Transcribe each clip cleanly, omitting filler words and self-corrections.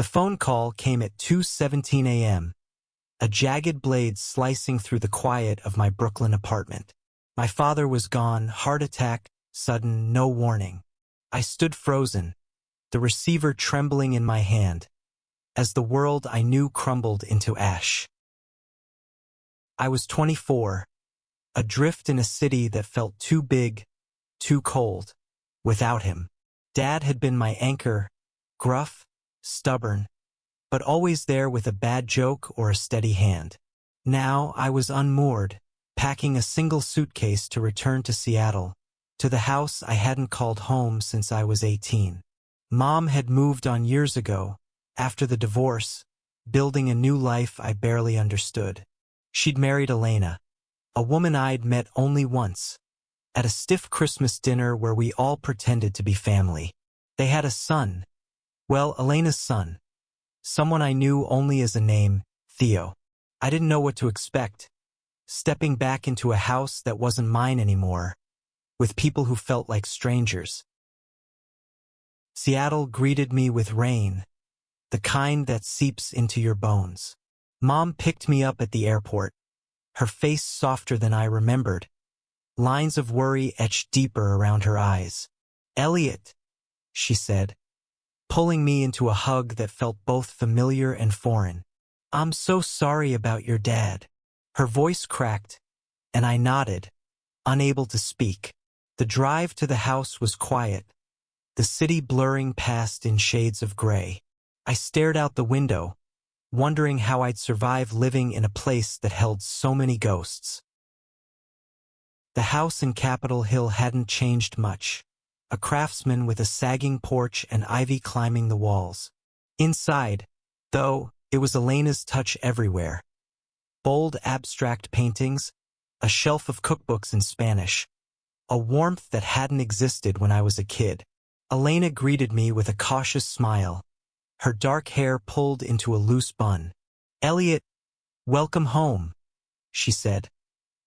The phone call came at 2:17 a.m., a jagged blade slicing through the quiet of my Brooklyn apartment. My father was gone, heart attack, sudden, no warning. I stood frozen, the receiver trembling in my hand, as the world I knew crumbled into ash. I was 24, adrift in a city that felt too big, too cold, without him. Dad had been my anchor, gruff, stubborn, but always there with a bad joke or a steady hand. Now I was unmoored, packing a single suitcase to return to Seattle, to the house I hadn't called home since I was 18. Mom had moved on years ago, after the divorce, building a new life I barely understood. She'd married Elena, a woman I'd met only once, at a stiff Christmas dinner where we all pretended to be family. They had a son, well, Elena's son, someone I knew only as a name, Theo. I didn't know what to expect, stepping back into a house that wasn't mine anymore, with people who felt like strangers. Seattle greeted me with rain, the kind that seeps into your bones. Mom picked me up at the airport, her face softer than I remembered, lines of worry etched deeper around her eyes. "Elliot," she said, pulling me into a hug that felt both familiar and foreign. "I'm so sorry about your dad." Her voice cracked, and I nodded, unable to speak. The drive to the house was quiet, the city blurring past in shades of gray. I stared out the window, wondering how I'd survive living in a place that held so many ghosts. The house in Capitol Hill hadn't changed much, a craftsman with a sagging porch and ivy climbing the walls. Inside, though, it was Elena's touch everywhere. Bold abstract paintings, a shelf of cookbooks in Spanish, a warmth that hadn't existed when I was a kid. Elena greeted me with a cautious smile, her dark hair pulled into a loose bun. "Elliot, welcome home," she said,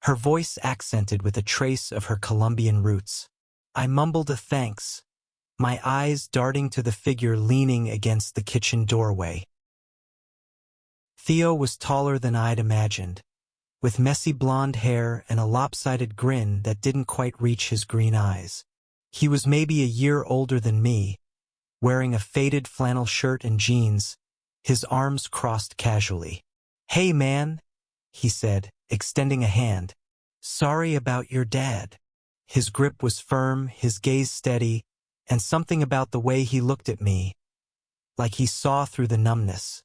her voice accented with a trace of her Colombian roots. I mumbled a thanks, my eyes darting to the figure leaning against the kitchen doorway. Theo was taller than I'd imagined, with messy blonde hair and a lopsided grin that didn't quite reach his green eyes. He was maybe a year older than me, wearing a faded flannel shirt and jeans, his arms crossed casually. "Hey man," he said, extending a hand. "Sorry about your dad." His grip was firm, his gaze steady, and something about the way he looked at me, like he saw through the numbness,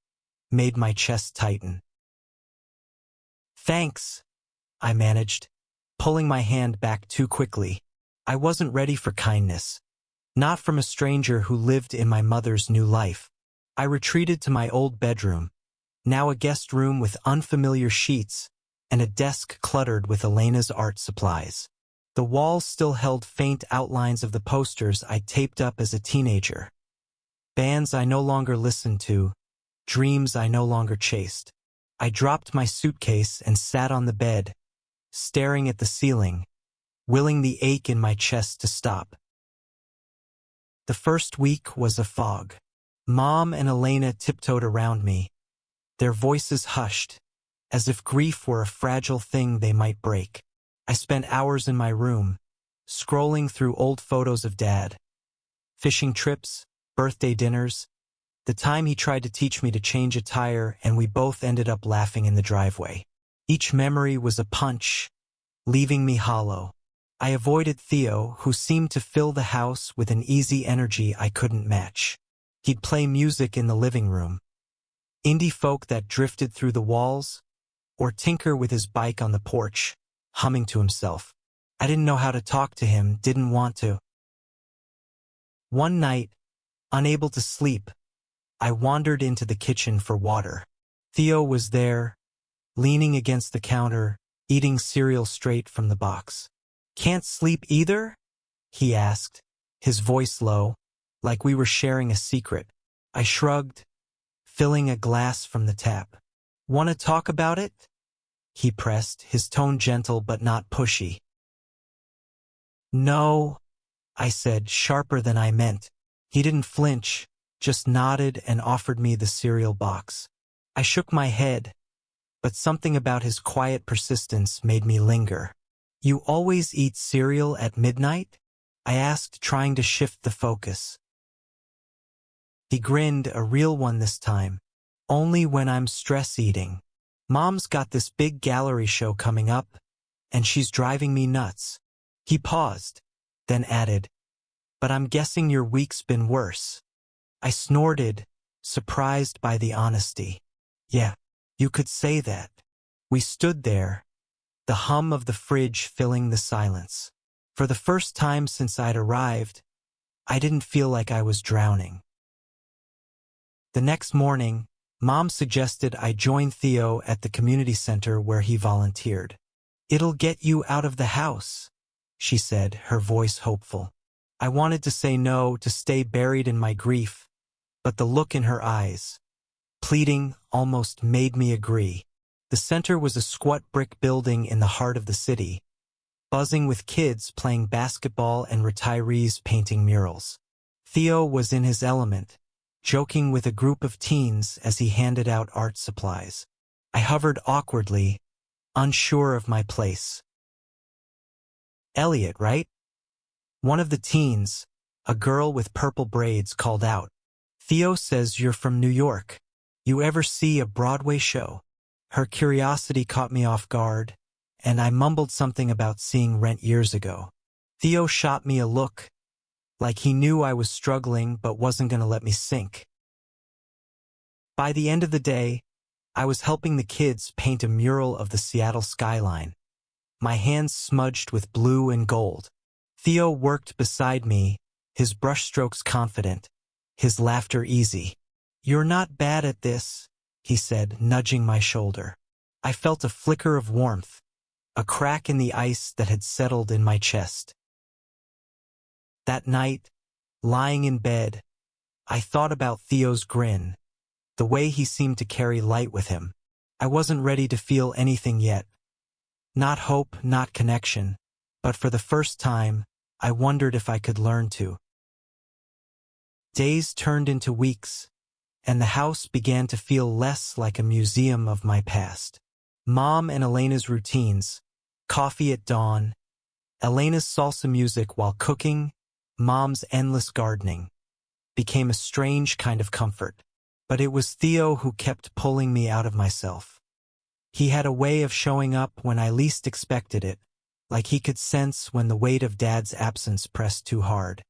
made my chest tighten. "Thanks," I managed, pulling my hand back too quickly. I wasn't ready for kindness, not from a stranger who lived in my mother's new life. I retreated to my old bedroom, now a guest room with unfamiliar sheets and a desk cluttered with Elena's art supplies. The walls still held faint outlines of the posters I taped up as a teenager. Bands I no longer listened to, dreams I no longer chased. I dropped my suitcase and sat on the bed, staring at the ceiling, willing the ache in my chest to stop. The first week was a fog. Mom and Elena tiptoed around me, their voices hushed, as if grief were a fragile thing they might break. I spent hours in my room, scrolling through old photos of Dad. Fishing trips, birthday dinners, the time he tried to teach me to change a tire and we both ended up laughing in the driveway. Each memory was a punch, leaving me hollow. I avoided Theo, who seemed to fill the house with an easy energy I couldn't match. He'd play music in the living room, indie folk that drifted through the walls, or tinker with his bike on the porch, humming to himself. I didn't know how to talk to him, didn't want to. One night, unable to sleep, I wandered into the kitchen for water. Theo was there, leaning against the counter, eating cereal straight from the box. "Can't sleep either?" he asked, his voice low, like we were sharing a secret. I shrugged, filling a glass from the tap. "Want to talk about it?" he pressed, his tone gentle but not pushy. "No," I said, sharper than I meant. He didn't flinch, just nodded and offered me the cereal box. I shook my head, but something about his quiet persistence made me linger. "You always eat cereal at midnight?" I asked, trying to shift the focus. He grinned, a real one this time. "Only when I'm stress eating. Mom's got this big gallery show coming up, and she's driving me nuts." He paused, then added, "But I'm guessing your week's been worse." I snorted, surprised by the honesty. "Yeah, you could say that." We stood there, the hum of the fridge filling the silence. For the first time since I'd arrived, I didn't feel like I was drowning. The next morning, Mom suggested I join Theo at the community center where he volunteered. "It'll get you out of the house," she said, her voice hopeful. I wanted to say no, to stay buried in my grief, but the look in her eyes, pleading, almost made me agree. The center was a squat brick building in the heart of the city, buzzing with kids playing basketball and retirees painting murals. Theo was in his element, joking with a group of teens as he handed out art supplies. I hovered awkwardly, unsure of my place. "Elliot, right?" One of the teens, a girl with purple braids, called out. "Theo says you're from New York. You ever see a Broadway show?" Her curiosity caught me off guard, and I mumbled something about seeing Rent years ago. Theo shot me a look, like he knew I was struggling but wasn't going to let me sink. By the end of the day, I was helping the kids paint a mural of the Seattle skyline, my hands smudged with blue and gold. Theo worked beside me, his brushstrokes confident, his laughter easy. "You're not bad at this," he said, nudging my shoulder. I felt a flicker of warmth, a crack in the ice that had settled in my chest. That night, lying in bed, I thought about Theo's grin, the way he seemed to carry light with him. I wasn't ready to feel anything yet. Not hope, not connection, but for the first time, I wondered if I could learn to. Days turned into weeks, and the house began to feel less like a museum of my past. Mom and Elena's routines, coffee at dawn, Elena's salsa music while cooking, Mom's endless gardening, became a strange kind of comfort. But it was Theo who kept pulling me out of myself. He had a way of showing up when I least expected it, like he could sense when the weight of Dad's absence pressed too hard.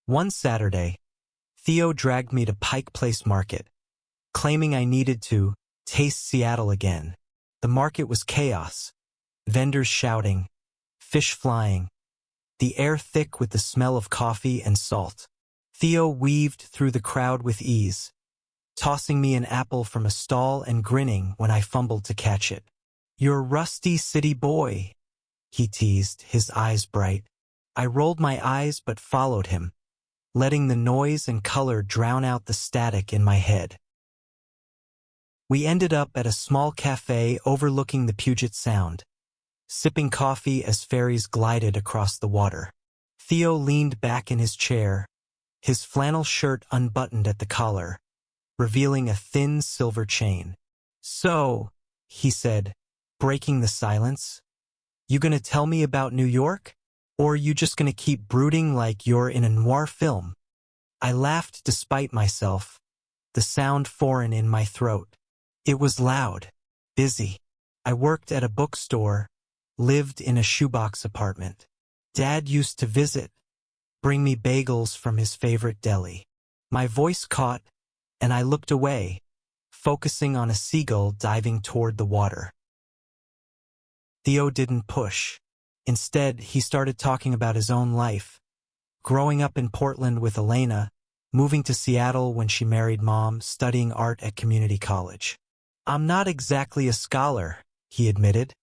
One Saturday, Theo dragged me to Pike Place Market, claiming I needed to taste Seattle again. The market was chaos, vendors shouting, fish flying, the air thick with the smell of coffee and salt. Theo weaved through the crowd with ease, tossing me an apple from a stall and grinning when I fumbled to catch it. "You're rusty city boy," he teased, his eyes bright. I rolled my eyes but followed him, letting the noise and color drown out the static in my head. We ended up at a small cafe overlooking the Puget Sound, sipping coffee as ferries glided across the water. Theo leaned back in his chair, his flannel shirt unbuttoned at the collar, revealing a thin silver chain. "So," he said, breaking the silence, "you gonna tell me about New York? Or you just gonna keep brooding like you're in a noir film?" I laughed despite myself, the sound foreign in my throat. It was loud, busy. I worked at a bookstore, lived in a shoebox apartment. Dad used to visit, bring me bagels from his favorite deli. My voice caught, and I looked away, focusing on a seagull diving toward the water. Theo didn't push. Instead, he started talking about his own life, growing up in Portland with Elena, moving to Seattle when she married Mom, studying art at community college. "I'm not exactly a scholar," he admitted,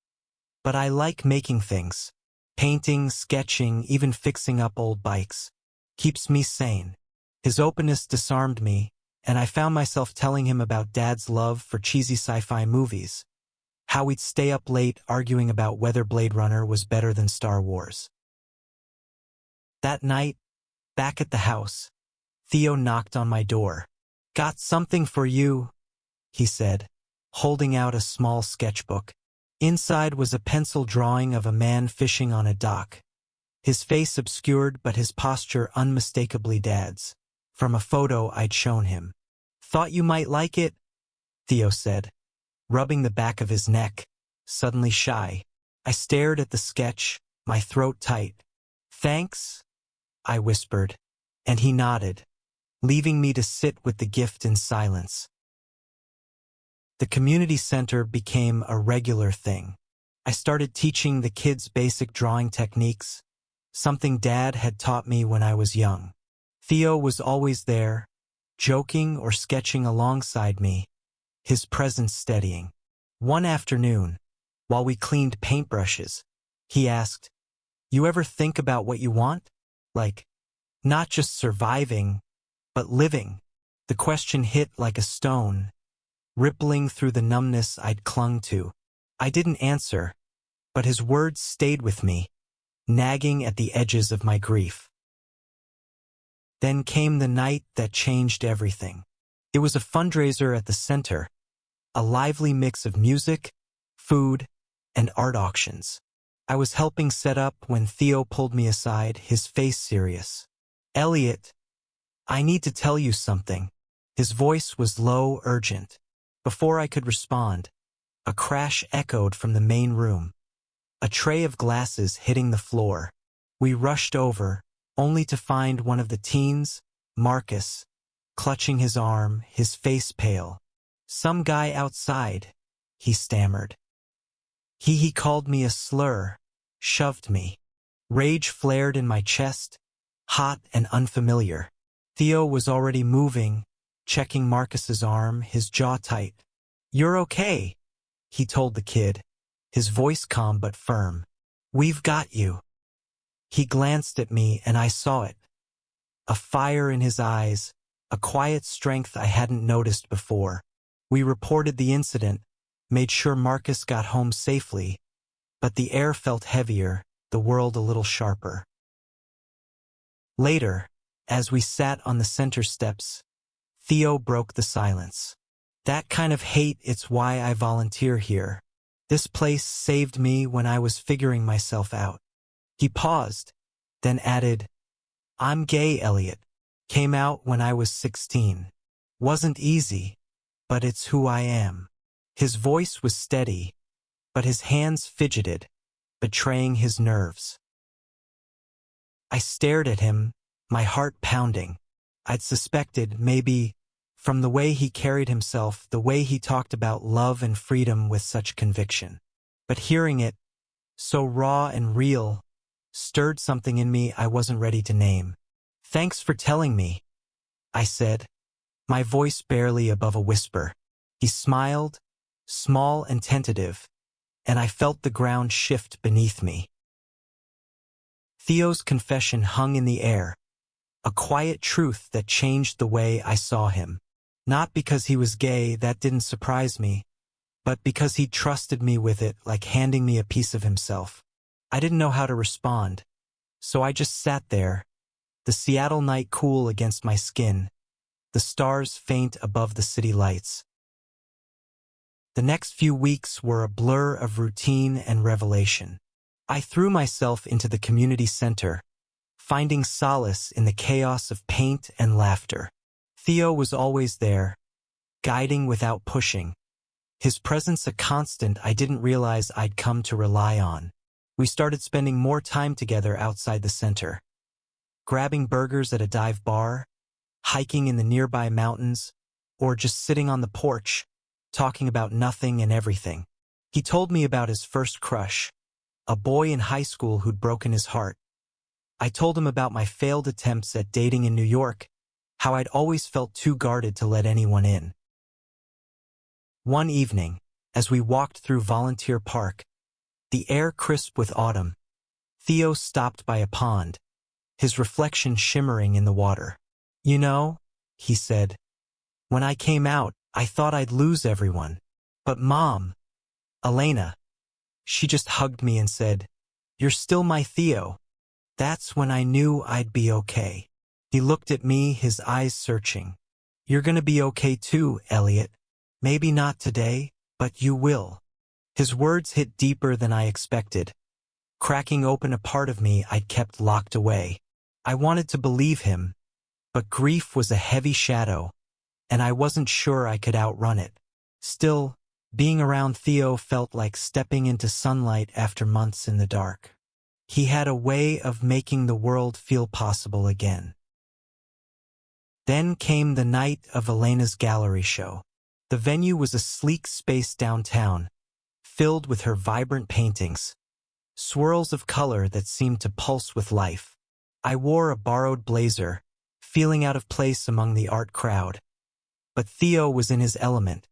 "but I like making things. Painting, sketching, even fixing up old bikes. Keeps me sane." His openness disarmed me, and I found myself telling him about Dad's love for cheesy sci-fi movies, how we'd stay up late arguing about whether Blade Runner was better than Star Wars. That night, back at the house, Theo knocked on my door. "Got something for you," he said, holding out a small sketchbook. Inside was a pencil drawing of a man fishing on a dock. His face obscured but his posture unmistakably Dad's, from a photo I'd shown him. "Thought you might like it," Theo said, rubbing the back of his neck, suddenly shy. I stared at the sketch, my throat tight. "Thanks," I whispered, and he nodded, leaving me to sit with the gift in silence. The community center became a regular thing. I started teaching the kids basic drawing techniques, something Dad had taught me when I was young. Theo was always there, joking or sketching alongside me, his presence steadying. One afternoon, while we cleaned paintbrushes, he asked, "You ever think about what you want? Like, not just surviving, but living?" The question hit like a stone, rippling through the numbness I'd clung to. I didn't answer, but his words stayed with me, nagging at the edges of my grief. Then came the night that changed everything. It was a fundraiser at the center, a lively mix of music, food, and art auctions. I was helping set up when Theo pulled me aside, his face serious. "Elliot, I need to tell you something." His voice was low, urgent. Before I could respond, a crash echoed from the main room, a tray of glasses hitting the floor. We rushed over, only to find one of the teens, Marcus, clutching his arm, his face pale. "Some guy outside," he stammered. He called me a slur, shoved me. Rage flared in my chest, hot and unfamiliar. Theo was already moving, checking Marcus's arm, his jaw tight. "You're okay," he told the kid, his voice calm but firm. "We've got you." He glanced at me and I saw it. A fire in his eyes, a quiet strength I hadn't noticed before. We reported the incident, made sure Marcus got home safely, but the air felt heavier, the world a little sharper. Later, as we sat on the center steps, Theo broke the silence. "That kind of hate, it's why I volunteer here. This place saved me when I was figuring myself out." He paused, then added, "I'm gay, Elliot. Came out when I was 16. Wasn't easy, but it's who I am." His voice was steady, but his hands fidgeted, betraying his nerves. I stared at him, my heart pounding. I'd suspected, maybe, from the way he carried himself, the way he talked about love and freedom with such conviction. But hearing it, so raw and real, stirred something in me I wasn't ready to name. "Thanks for telling me," I said, my voice barely above a whisper. He smiled, small and tentative, and I felt the ground shift beneath me. Theo's confession hung in the air, a quiet truth that changed the way I saw him. Not because he was gay, that didn't surprise me, but because he trusted me with it, like handing me a piece of himself. I didn't know how to respond, so I just sat there, the Seattle night cool against my skin, the stars faint above the city lights. The next few weeks were a blur of routine and revelation. I threw myself into the community center, finding solace in the chaos of paint and laughter. Theo was always there, guiding without pushing, his presence a constant I didn't realize I'd come to rely on. We started spending more time together outside the center, grabbing burgers at a dive bar, hiking in the nearby mountains, or just sitting on the porch, talking about nothing and everything. He told me about his first crush, a boy in high school who'd broken his heart. I told him about my failed attempts at dating in New York, how I'd always felt too guarded to let anyone in. One evening, as we walked through Volunteer Park, the air crisp with autumn, Theo stopped by a pond, his reflection shimmering in the water. "You know," he said, "when I came out, I thought I'd lose everyone. But Mom, Elena, she just hugged me and said, 'You're still my Theo.' That's when I knew I'd be okay." He looked at me, his eyes searching. You're gonna be okay too, Elliot. Maybe not today, but you will. His words hit deeper than I expected, cracking open a part of me I'd kept locked away. I wanted to believe him, but grief was a heavy shadow, and I wasn't sure I could outrun it. Still, being around Theo felt like stepping into sunlight after months in the dark. He had a way of making the world feel possible again. Then came the night of Elena's gallery show. The venue was a sleek space downtown, filled with her vibrant paintings, swirls of color that seemed to pulse with life. I wore a borrowed blazer, feeling out of place among the art crowd. But Theo was in his element,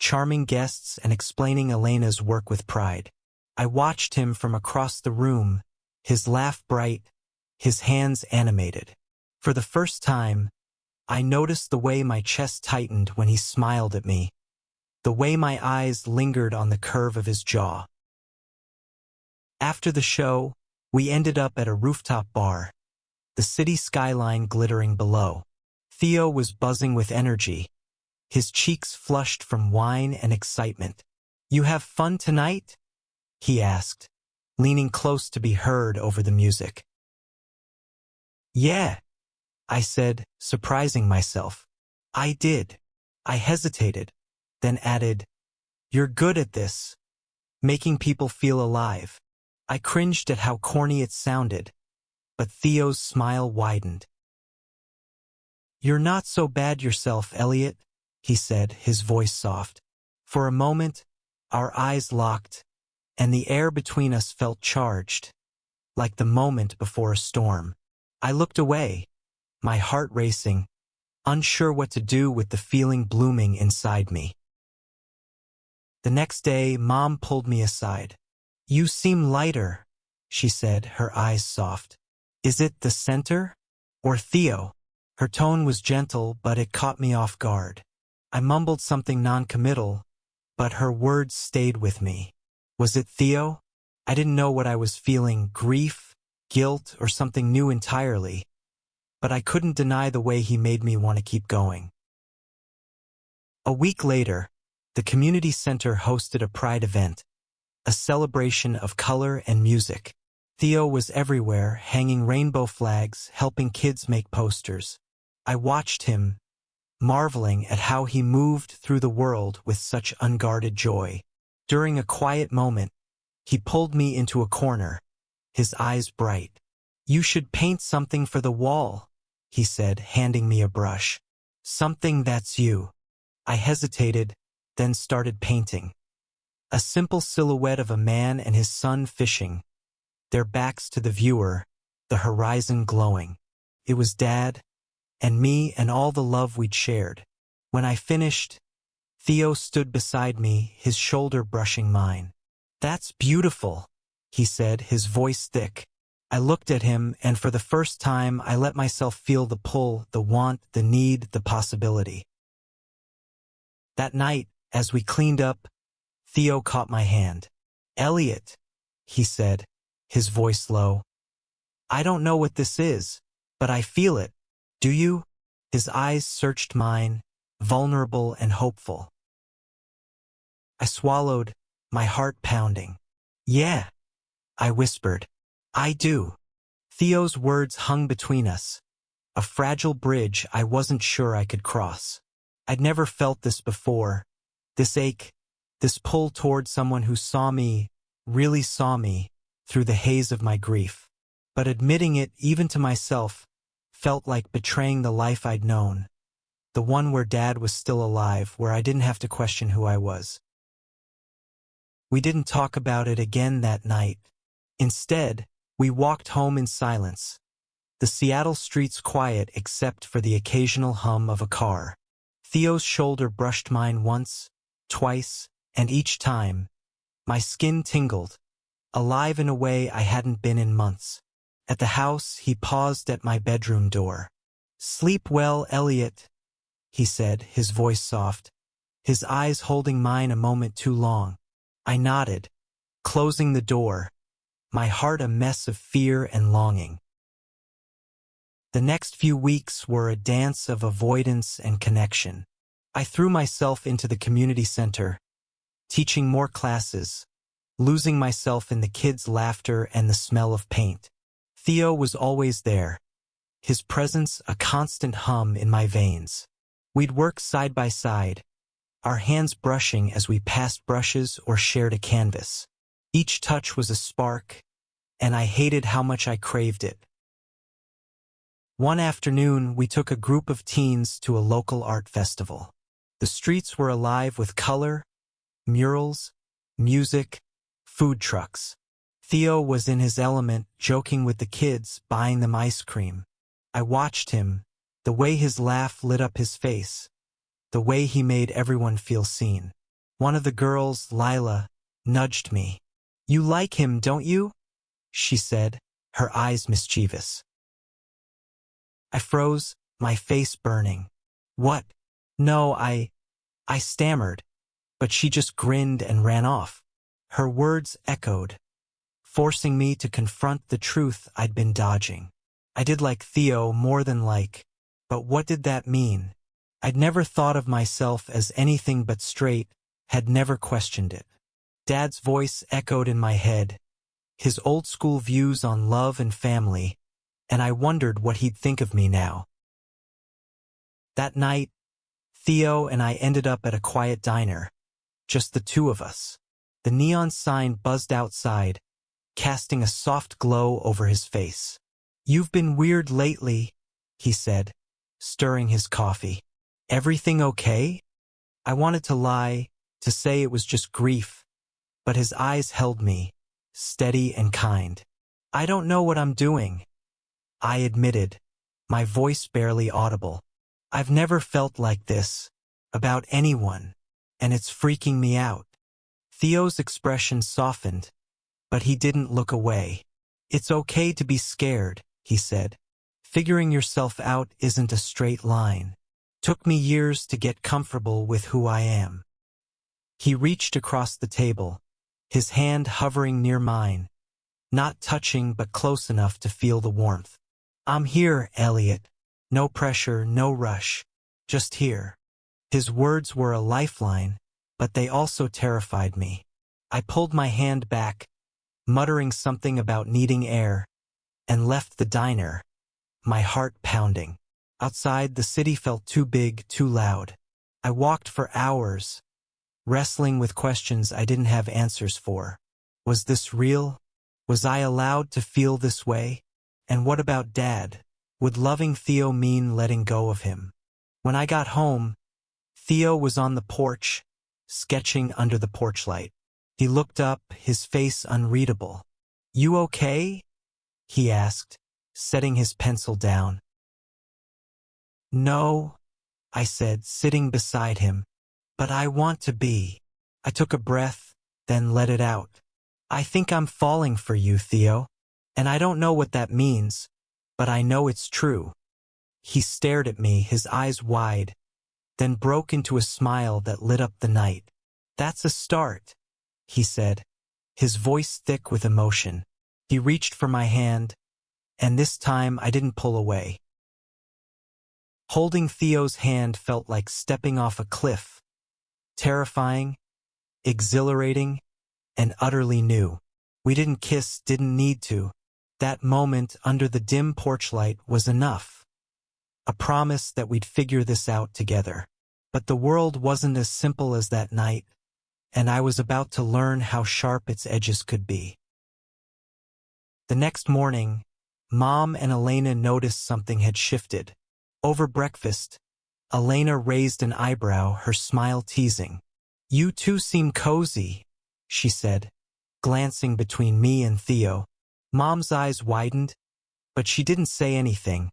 charming guests and explaining Elena's work with pride. I watched him from across the room, his laugh bright, his hands animated. For the first time, I noticed the way my chest tightened when he smiled at me, the way my eyes lingered on the curve of his jaw. After the show, we ended up at a rooftop bar, the city skyline glittering below. Theo was buzzing with energy, his cheeks flushed from wine and excitement. "You have fun tonight?" he asked, leaning close to be heard over the music. "Yeah," I said, surprising myself. "I did." I hesitated, then added, "You're good at this, making people feel alive." I cringed at how corny it sounded, but Theo's smile widened. "You're not so bad yourself, Elliot," he said, his voice soft. For a moment, our eyes locked, and the air between us felt charged, like the moment before a storm. I looked away, my heart racing, unsure what to do with the feeling blooming inside me. The next day, Mom pulled me aside. "You seem lighter," she said, her eyes soft. "Is it the center? Or Theo?" Her tone was gentle, but it caught me off guard. I mumbled something non-committal, but her words stayed with me. Was it Theo? I didn't know what I was feeling, grief, guilt, or something new entirely, but I couldn't deny the way he made me want to keep going. A week later, the community center hosted a pride event, a celebration of color and music. Theo was everywhere, hanging rainbow flags, helping kids make posters. I watched him, marveling at how he moved through the world with such unguarded joy. During a quiet moment, he pulled me into a corner, his eyes bright. "You should paint something for the wall," he said, handing me a brush. "Something that's you." I hesitated, then started painting. A simple silhouette of a man and his son fishing, their backs to the viewer, the horizon glowing. It was Dad, and me, and all the love we'd shared. When I finished, Theo stood beside me, his shoulder brushing mine. "That's beautiful," he said, his voice thick. I looked at him, and for the first time I let myself feel the pull, the want, the need, the possibility. That night, as we cleaned up, Theo caught my hand. "Elliot," he said, his voice low. "I don't know what this is, but I feel it. Do you?" His eyes searched mine, vulnerable and hopeful. I swallowed, my heart pounding. "Yeah," I whispered. "I do." Theo's words hung between us, a fragile bridge I wasn't sure I could cross. I'd never felt this before, this ache, this pull toward someone who saw me, really saw me, through the haze of my grief. But admitting it, even to myself, felt like betraying the life I'd known, the one where Dad was still alive, where I didn't have to question who I was. We didn't talk about it again that night. Instead, we walked home in silence, the Seattle streets quiet except for the occasional hum of a car. Theo's shoulder brushed mine once, twice, and each time, my skin tingled, alive in a way I hadn't been in months. At the house, he paused at my bedroom door. "Sleep well, Elliot," he said, his voice soft, his eyes holding mine a moment too long. I nodded, closing the door, my heart a mess of fear and longing. The next few weeks were a dance of avoidance and connection. I threw myself into the community center, teaching more classes, losing myself in the kids' laughter and the smell of paint. Theo was always there, his presence a constant hum in my veins. We'd work side by side, our hands brushing as we passed brushes or shared a canvas. Each touch was a spark, and I hated how much I craved it. One afternoon, we took a group of teens to a local art festival. The streets were alive with color, murals, music, food trucks. Theo was in his element, joking with the kids, buying them ice cream. I watched him, the way his laugh lit up his face, the way he made everyone feel seen. One of the girls, Lila, nudged me. "You like him, don't you?" she said, her eyes mischievous. I froze, my face burning. "What? No, I stammered, but she just grinned and ran off. Her words echoed, forcing me to confront the truth I'd been dodging. I did like Theo more than like, but what did that mean? I'd never thought of myself as anything but straight, had never questioned it. Dad's voice echoed in my head, his old-school views on love and family, and I wondered what he'd think of me now. That night, Theo and I ended up at a quiet diner, just the two of us. The neon sign buzzed outside, casting a soft glow over his face. "You've been weird lately," he said, stirring his coffee. "Everything okay?" I wanted to lie, to say it was just grief, but his eyes held me, steady and kind. "I don't know what I'm doing," I admitted, my voice barely audible. "I've never felt like this, about anyone, and it's freaking me out." Theo's expression softened, but he didn't look away. "It's okay to be scared," he said. "Figuring yourself out isn't a straight line. Took me years to get comfortable with who I am." He reached across the table, his hand hovering near mine, not touching but close enough to feel the warmth. "I'm here, Elliot. No pressure, no rush. Just here." His words were a lifeline, but they also terrified me. I pulled my hand back, muttering something about needing air, and left the diner, my heart pounding. Outside, the city felt too big, too loud. I walked for hours, wrestling with questions I didn't have answers for. Was this real? Was I allowed to feel this way? And what about Dad? Would loving Theo mean letting go of him? When I got home, Theo was on the porch, sketching under the porch light. He looked up, his face unreadable. "You okay?" he asked, setting his pencil down. "No," I said, sitting beside him, "but I want to be." I took a breath, then let it out. "I think I'm falling for you, Theo. And I don't know what that means, but I know it's true." He stared at me, his eyes wide, then broke into a smile that lit up the night. "That's a start," he said, his voice thick with emotion. He reached for my hand, and this time I didn't pull away. Holding Theo's hand felt like stepping off a cliff, terrifying, exhilarating, and utterly new. We didn't kiss, didn't need to. That moment under the dim porch light was enough. A promise that we'd figure this out together. But the world wasn't as simple as that night, and I was about to learn how sharp its edges could be. The next morning, Mom and Elena noticed something had shifted. Over breakfast, Elena raised an eyebrow, her smile teasing. "You two seem cozy," she said, glancing between me and Theo. Mom's eyes widened, but she didn't say anything,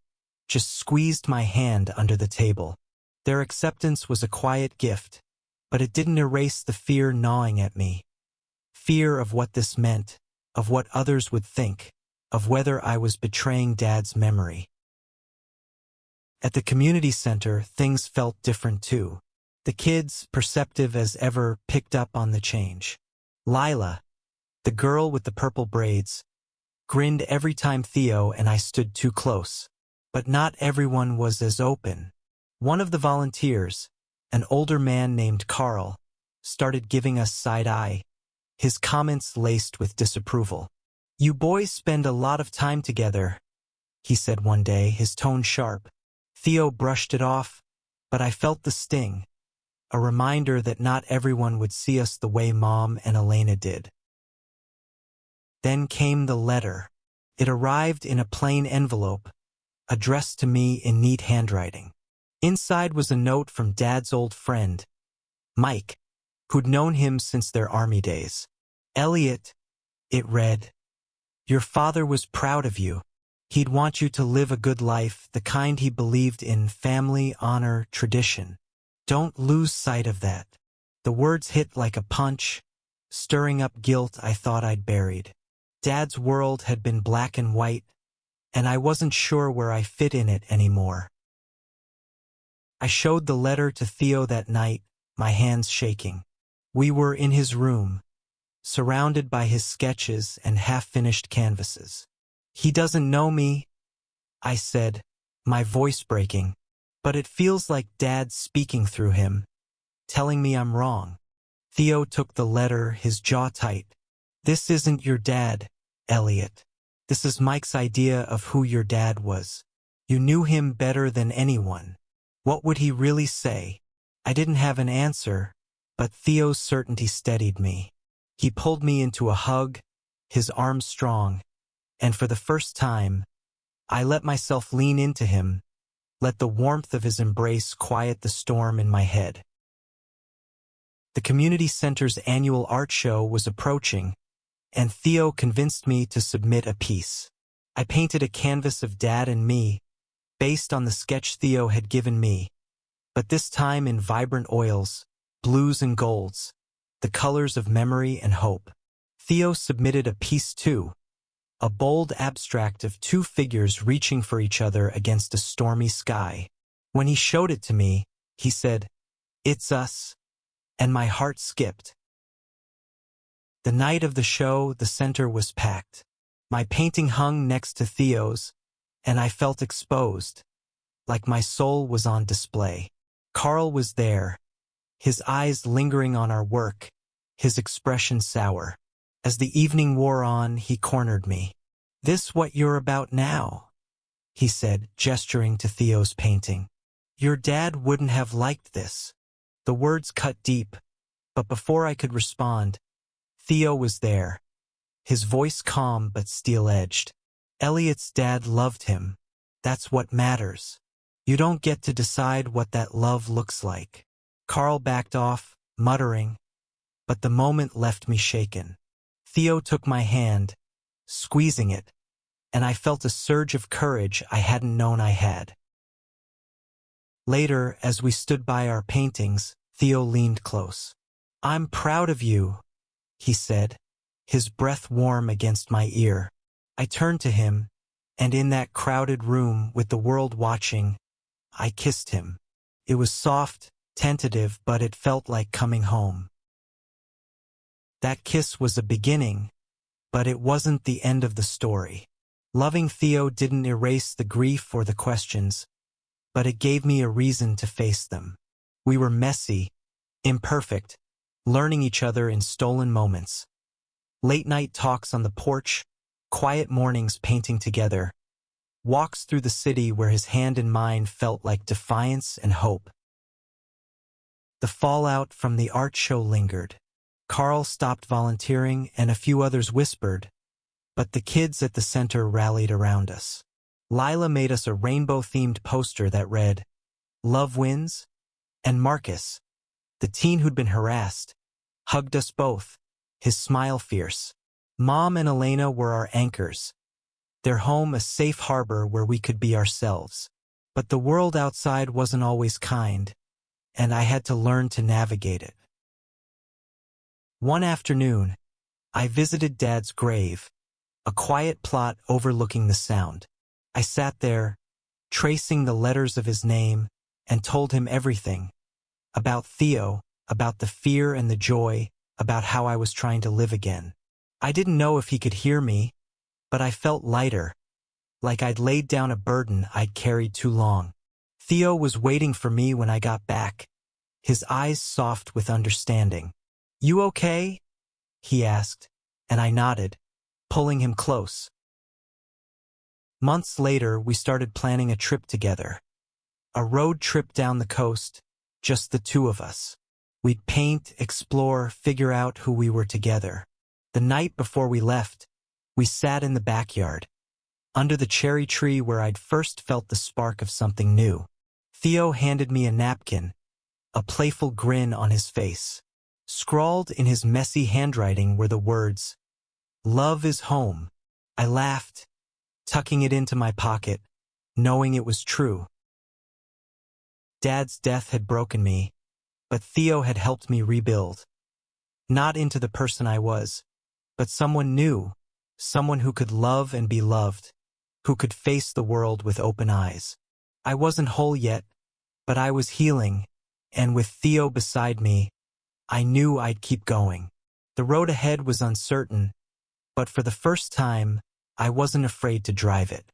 just squeezed my hand under the table. Their acceptance was a quiet gift, but it didn't erase the fear gnawing at me. Fear of what this meant, of what others would think, of whether I was betraying Dad's memory. At the community center, things felt different too. The kids, perceptive as ever, picked up on the change. Lila, the girl with the purple braids, grinned every time Theo and I stood too close. But not everyone was as open. One of the volunteers, an older man named Carl, started giving us side-eye, his comments laced with disapproval. "You boys spend a lot of time together," he said one day, his tone sharp. Theo brushed it off, but I felt the sting, a reminder that not everyone would see us the way Mom and Elena did. Then came the letter. It arrived in a plain envelope, addressed to me in neat handwriting. Inside was a note from Dad's old friend, Mike, who'd known him since their army days. "Elliot," it read, "your father was proud of you. He'd want you to live a good life, the kind he believed in: family, honor, tradition. Don't lose sight of that." The words hit like a punch, stirring up guilt I thought I'd buried. Dad's world had been black and white, and I wasn't sure where I fit in it anymore. I showed the letter to Theo that night, my hands shaking. We were in his room, surrounded by his sketches and half-finished canvases. "He doesn't know me," I said, my voice breaking, "but it feels like Dad's speaking through him, telling me I'm wrong." Theo took the letter, his jaw tight. "This isn't your dad, Elliot. This is Mike's idea of who your dad was. You knew him better than anyone. What would he really say?" I didn't have an answer, but Theo's certainty steadied me. He pulled me into a hug, his arms strong, and for the first time, I let myself lean into him, let the warmth of his embrace quiet the storm in my head. The community center's annual art show was approaching, and Theo convinced me to submit a piece. I painted a canvas of Dad and me, based on the sketch Theo had given me, but this time in vibrant oils, blues and golds, the colors of memory and hope. Theo submitted a piece too, a bold abstract of two figures reaching for each other against a stormy sky. When he showed it to me, he said, "It's us," and my heart skipped. The night of the show, the center was packed. My painting hung next to Theo's, and I felt exposed, like my soul was on display. Carl was there, his eyes lingering on our work, his expression sour. As the evening wore on, he cornered me. "This what you're about now?" he said, gesturing to Theo's painting. "Your dad wouldn't have liked this." The words cut deep, but before I could respond, Theo was there, his voice calm but steel-edged. "Elliot's dad loved him. That's what matters. You don't get to decide what that love looks like." Carl backed off, muttering, but the moment left me shaken. Theo took my hand, squeezing it, and I felt a surge of courage I hadn't known I had. Later, as we stood by our paintings, Theo leaned close. "I'm proud of you," he said, his breath warm against my ear. I turned to him, and in that crowded room with the world watching, I kissed him. It was soft, tentative, but it felt like coming home. That kiss was a beginning, but it wasn't the end of the story. Loving Theo didn't erase the grief or the questions, but it gave me a reason to face them. We were messy, imperfect, learning each other in stolen moments. Late-night talks on the porch, quiet mornings painting together, walks through the city where his hand in mine felt like defiance and hope. The fallout from the art show lingered. Carl stopped volunteering and a few others whispered, but the kids at the center rallied around us. Lila made us a rainbow-themed poster that read, "Love wins," and Marcus, the teen who'd been harassed, hugged us both, his smile fierce. Mom and Elena were our anchors, their home a safe harbor where we could be ourselves. But the world outside wasn't always kind, and I had to learn to navigate it. One afternoon, I visited Dad's grave, a quiet plot overlooking the Sound. I sat there, tracing the letters of his name, and told him everything. About Theo, about the fear and the joy, about how I was trying to live again. I didn't know if he could hear me, but I felt lighter, like I'd laid down a burden I'd carried too long. Theo was waiting for me when I got back, his eyes soft with understanding. "You okay?" he asked, and I nodded, pulling him close. Months later, we started planning a trip together. A road trip down the coast, just the two of us. We'd paint, explore, figure out who we were together. The night before we left, we sat in the backyard, under the cherry tree where I'd first felt the spark of something new. Theo handed me a napkin, a playful grin on his face. Scrawled in his messy handwriting were the words, "Love is home." I laughed, tucking it into my pocket, knowing it was true. Dad's death had broken me, but Theo had helped me rebuild. Not into the person I was, but someone new, someone who could love and be loved, who could face the world with open eyes. I wasn't whole yet, but I was healing, and with Theo beside me, I knew I'd keep going. The road ahead was uncertain, but for the first time, I wasn't afraid to drive it.